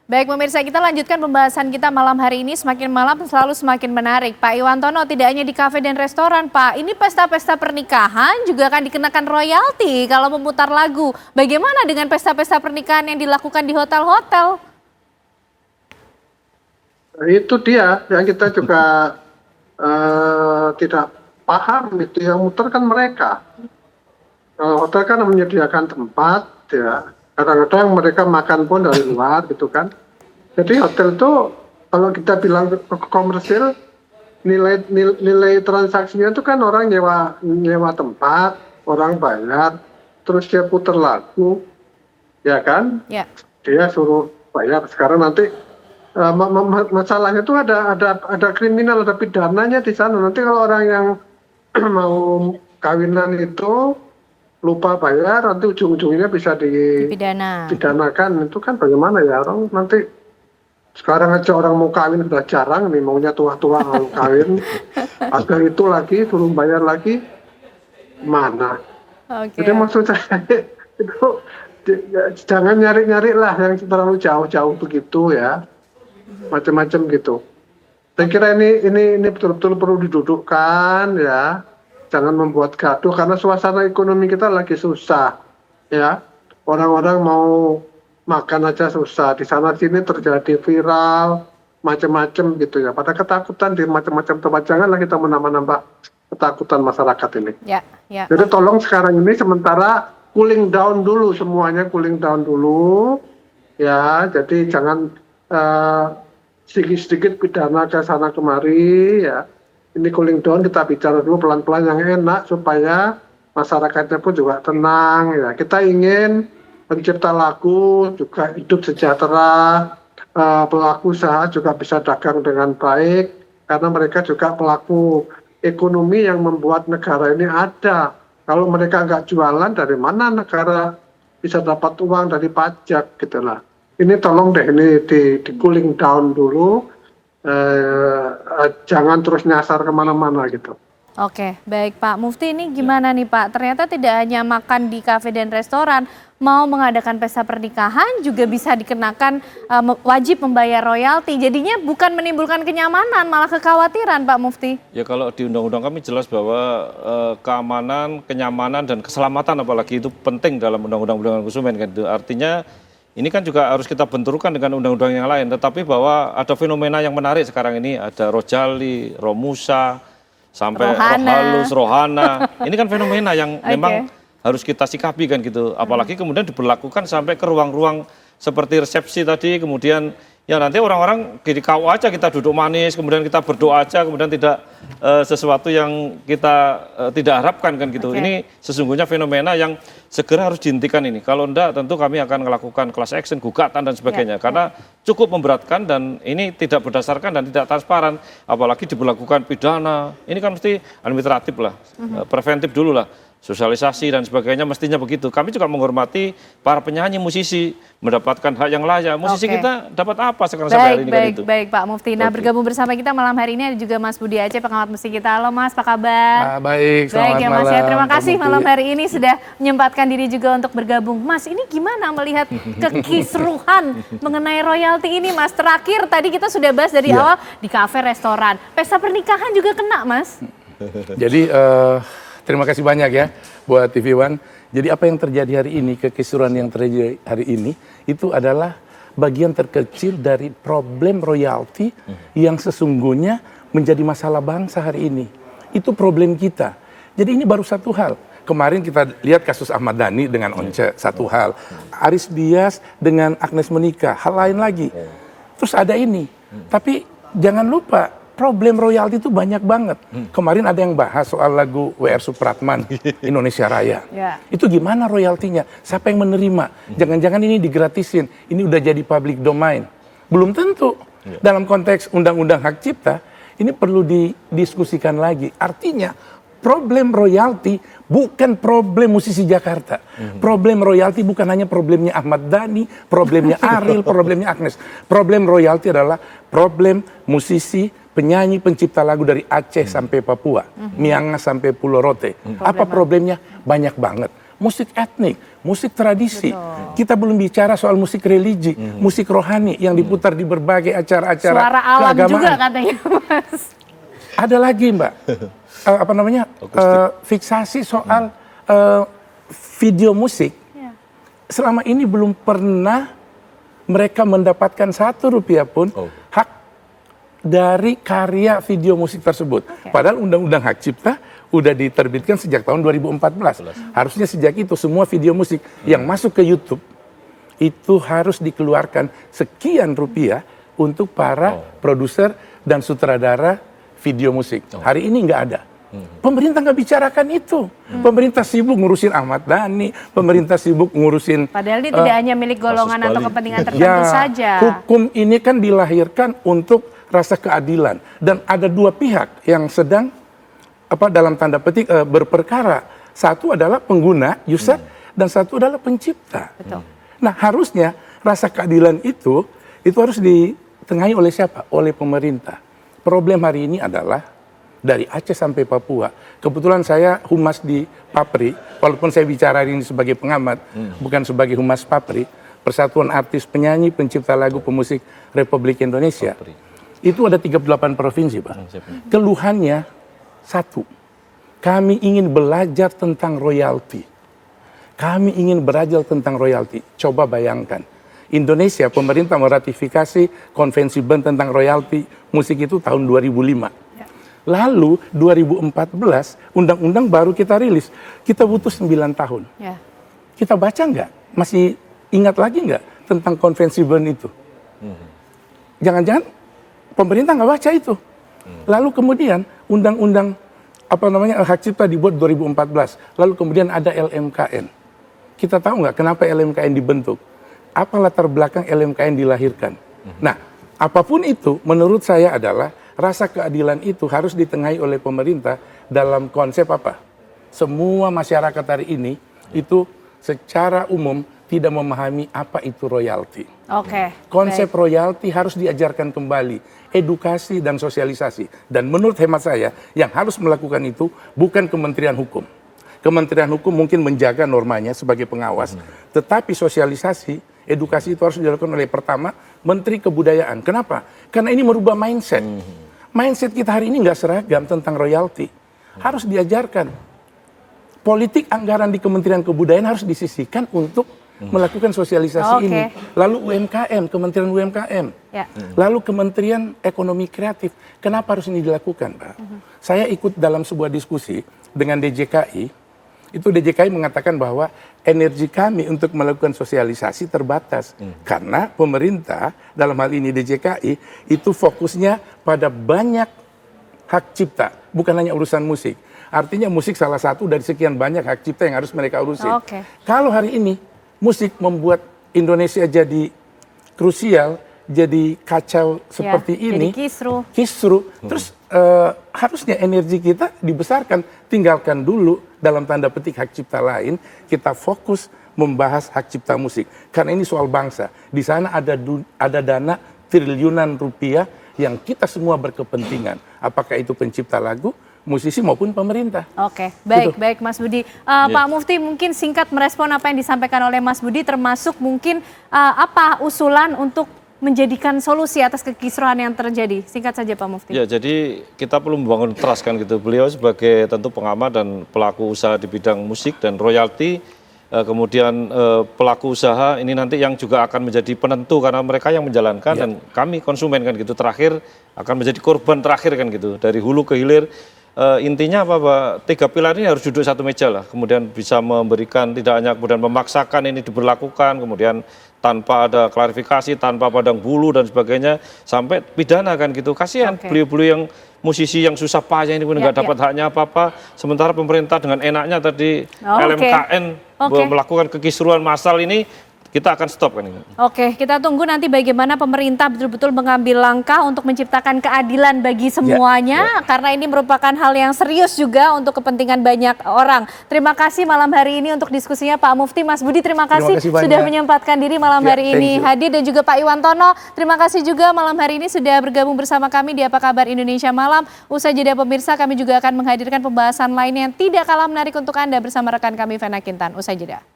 Baik pemirsa, kita lanjutkan pembahasan kita malam hari ini. Semakin malam selalu semakin menarik. Pak Iwantono, tidak hanya di kafe dan restoran, Pak. Ini pesta-pesta pernikahan juga akan dikenakan royalti kalau memutar lagu. Bagaimana dengan pesta-pesta pernikahan yang dilakukan di hotel-hotel? Itu dia yang kita juga tidak paham, itu yang muter kan mereka. Hotel kan menyediakan tempat, ya. Kadang-kadang mereka makan pun dari luar gitu kan. Jadi hotel itu kalau kita bilang komersil, nilai transaksinya itu kan orang nyewa tempat, orang bayar, terus dia putar lagu, ya kan? Ya. Dia suruh bayar. Sekarang nanti masalahnya itu ada kriminal, ada pidananya di sana. Nanti kalau orang yang mau kawinan itu lupa bayar, nanti ujung-ujungnya bisa dipidanakan. Itu kan bagaimana ya, orang nanti sekarang aja orang mau kawin sudah jarang nih, maunya tua-tua mau kawin, ada itu lagi suruh bayar lagi, mana? Jadi maksud saya itu jangan nyari-nyari lah yang terlalu jauh-jauh begitu ya, macam-macam gitu. Saya kira ini betul-betul perlu didudukkan ya. Jangan membuat gaduh karena suasana ekonomi kita lagi susah, ya. Orang-orang mau makan aja susah. Di sana sini terjadi viral, macam-macam gitu ya. Pada ketakutan di macam-macam tempat, janganlah kita menambah-nambah ketakutan masyarakat ini. Ya. Jadi tolong sekarang ini sementara cooling down dulu, semuanya cooling down dulu, ya. Jadi jangan sedikit-sedikit pidana ke sana kemari, ya. Ini cooling down, kita bicara dulu pelan-pelan yang enak supaya masyarakatnya pun juga tenang ya. Kita ingin pencipta lagu juga hidup sejahtera, pelaku usaha juga bisa dagang dengan baik karena mereka juga pelaku ekonomi yang membuat negara ini ada. Kalau mereka nggak jualan, dari mana negara bisa dapat uang dari pajak gitu lah. Ini tolong deh ini di cooling down dulu. Jangan terus nyasar kemana-mana gitu. Oke, baik Pak Mufti, ini gimana nih Pak? Ternyata tidak hanya makan di kafe dan restoran, mau mengadakan pesta pernikahan juga bisa dikenakan wajib membayar royalti. Jadinya bukan menimbulkan kenyamanan, malah kekhawatiran Pak Mufti. Ya kalau di undang-undang kami jelas bahwa keamanan, kenyamanan, dan keselamatan apalagi itu penting dalam undang-undang perlindungan konsumen kan. Artinya ini kan juga harus kita benturkan dengan undang-undang yang lain. Tetapi bahwa ada fenomena yang menarik sekarang ini, ada Rojali, Romusa, sampai Rohalus, Rohana. Ini kan fenomena yang memang harus kita sikapi kan gitu. Apalagi kemudian diberlakukan sampai ke ruang-ruang seperti resepsi tadi, kemudian ya nanti orang-orang di KU aja kita duduk manis, kemudian kita berdoa aja, kemudian tidak sesuatu yang kita tidak harapkan kan gitu. Ini sesungguhnya fenomena yang segera harus dihentikan ini. Kalau enggak tentu kami akan melakukan class action, gugatan dan sebagainya. Karena cukup memberatkan dan ini tidak berdasarkan dan tidak transparan. Apalagi diberlakukan pidana, ini kan mesti administratif lah, preventif dulu lah. Sosialisasi dan sebagainya mestinya begitu. Kami juga menghormati para penyanyi, musisi mendapatkan hak yang layak. Musisi kita dapat apa sekarang sampai hari ini kan itu. Baik Pak Mufti. Nah bergabung bersama kita malam hari ini ada juga Mas Budi Aceh, pengamat musik kita. Halo Mas, apa kabar? Baik, selamat ya, Mas, malam. Ya, terima kasih malam hari ini sudah menyempatkan diri juga untuk bergabung. Mas, ini gimana melihat kekisruhan mengenai royalti ini Mas? Terakhir tadi kita sudah bahas dari awal di kafe, restoran. Pesta pernikahan juga kena Mas. Jadi terima kasih banyak ya buat TV One. Jadi apa yang terjadi hari ini, kekisruhan yang terjadi hari ini, itu adalah bagian terkecil dari problem royalti yang sesungguhnya menjadi masalah bangsa hari ini. Itu problem kita. Jadi ini baru satu hal. Kemarin kita lihat kasus Ahmad Dhani dengan Once, satu hal. Aris Dias dengan Agnes menikah, hal lain lagi. Terus ada ini. Tapi jangan lupa, problem royalti itu banyak banget. Kemarin ada yang bahas soal lagu W.R. Supratman, Indonesia Raya. Itu gimana royaltinya? Siapa yang menerima? Jangan-jangan ini digratisin. Ini udah jadi public domain. Belum tentu. Dalam konteks undang-undang hak cipta, ini perlu didiskusikan lagi. Artinya, problem royalti bukan problem musisi Jakarta. Problem royalti bukan hanya problemnya Ahmad Dhani, problemnya Ariel, problemnya Agnes. Problem royalti adalah problem musisi, penyanyi, pencipta lagu dari Aceh sampai Papua, Miangas sampai Pulau Rote. Apa problemnya? Banyak banget. musik etnik, musik tradisi. Kita belum bicara soal musik religi, musik rohani yang diputar di berbagai acara-acara Suara alam keagamaan. juga katanya, Mas. Ada lagi, Mbak, fiksasi soal video musik. Selama ini belum pernah mereka mendapatkan Rp1 pun hak dari karya video musik tersebut. Padahal Undang-Undang Hak Cipta udah diterbitkan sejak tahun 2014. Harusnya sejak itu semua video musik yang masuk ke YouTube itu harus dikeluarkan sekian rupiah untuk para produser dan sutradara video musik. Hari ini nggak ada. Pemerintah nggak bicarakan itu. Pemerintah sibuk ngurusin Ahmad Dhani, pemerintah sibuk ngurusin. Padahal ini tidak hanya milik golongan atau kepentingan tertentu saja. Hukum ini kan dilahirkan untuk rasa keadilan, dan ada dua pihak yang sedang dalam tanda petik berperkara. Satu adalah pengguna, user, dan satu adalah pencipta. Betul. Nah, harusnya rasa keadilan itu harus ditengahi oleh siapa? Oleh pemerintah. Problem hari ini adalah dari Aceh sampai Papua. Kebetulan saya humas di Papri, walaupun saya bicara ini sebagai pengamat, bukan sebagai humas Papri, Persatuan Artis Penyanyi Pencipta Lagu Pemusik Republik Indonesia. Itu ada 38 provinsi, Pak. Keluhannya satu, kami ingin belajar tentang royalti. Kami ingin belajar tentang royalti. Coba bayangkan, Indonesia, pemerintah meratifikasi Konvensi Bern tentang royalti musik itu tahun 2005. Lalu 2014 undang-undang baru kita rilis. Kita butuh 9 tahun. Kita baca nggak? Masih ingat lagi nggak tentang Konvensi Bern itu? Jangan-jangan pemerintah nggak baca itu. Lalu kemudian undang-undang hak cipta dibuat 2014. Lalu kemudian ada LMKN. Kita tahu nggak kenapa LMKN dibentuk? Apa latar belakang LMKN dilahirkan? Nah, apapun itu menurut saya adalah rasa keadilan itu harus ditengahi oleh pemerintah dalam konsep apa? Semua masyarakat hari ini itu secara umum tidak memahami apa itu royalti. Konsep royalti harus diajarkan kembali, edukasi dan sosialisasi. Dan menurut hemat saya, yang harus melakukan itu bukan Kementerian Hukum. Kementerian Hukum mungkin menjaga normanya sebagai pengawas, tetapi sosialisasi, edukasi itu harus dilakukan oleh pertama Menteri Kebudayaan. Kenapa? Karena ini merubah mindset. Mindset kita hari ini nggak seragam tentang royalti. Harus diajarkan. Politik anggaran di Kementerian Kebudayaan harus disisihkan untuk melakukan sosialisasi ini. Lalu UMKM, Kementerian UMKM. Lalu Kementerian Ekonomi Kreatif. Kenapa harus ini dilakukan, Pak? Saya ikut dalam sebuah diskusi dengan DJKI. Itu DJKI mengatakan bahwa energi kami untuk melakukan sosialisasi terbatas. Karena pemerintah, dalam hal ini DJKI, itu fokusnya pada banyak hak cipta. Bukan hanya urusan musik. Artinya musik salah satu dari sekian banyak hak cipta yang harus mereka urusin. Kalau hari ini musik membuat Indonesia jadi krusial, jadi kacau seperti ini. Jadi kisru. Terus harusnya energi kita dibesarkan. Tinggalkan dulu dalam tanda petik hak cipta lain, kita fokus membahas hak cipta musik. Karena ini soal bangsa. Di sana ada dana triliunan rupiah yang kita semua berkepentingan. Apakah itu pencipta lagu, musisi maupun pemerintah. Baik Mas Budi. Pak Mufti mungkin singkat merespon apa yang disampaikan oleh Mas Budi, termasuk mungkin apa usulan untuk menjadikan solusi atas kekisruhan yang terjadi. Singkat saja Pak Mufti. Ya, jadi kita perlu membangun trust kan gitu. Beliau sebagai tentu pengamat dan pelaku usaha di bidang musik dan royalti, kemudian pelaku usaha ini nanti yang juga akan menjadi penentu karena mereka yang menjalankan dan kami konsumen kan gitu. Terakhir akan menjadi korban terakhir kan gitu. Dari hulu ke hilir. Intinya apa Pak? 3 pilar ini harus duduk satu meja lah. Kemudian bisa memberikan, tidak hanya kemudian memaksakan ini diberlakukan, kemudian tanpa ada klarifikasi, tanpa padang bulu dan sebagainya, sampai pidana kan gitu. Kasihan beliau-beliau yang musisi yang susah payah ini pun nggak dapat haknya apa-apa. Sementara pemerintah dengan enaknya tadi LMKN melakukan kekisruan massal ini kita akan stop kan ini. Oke, kita tunggu nanti bagaimana pemerintah betul-betul mengambil langkah untuk menciptakan keadilan bagi semuanya, karena ini merupakan hal yang serius juga untuk kepentingan banyak orang. Terima kasih malam hari ini untuk diskusinya Pak Mufti. Mas Budi, terima kasih sudah menyempatkan diri malam hari ini hadir, dan juga Pak Iwantono, terima kasih juga malam hari ini sudah bergabung bersama kami di Apa Kabar Indonesia Malam. Usai jeda pemirsa, kami juga akan menghadirkan pembahasan lain yang tidak kalah menarik untuk Anda bersama rekan kami Vena Kintan. Usai jeda.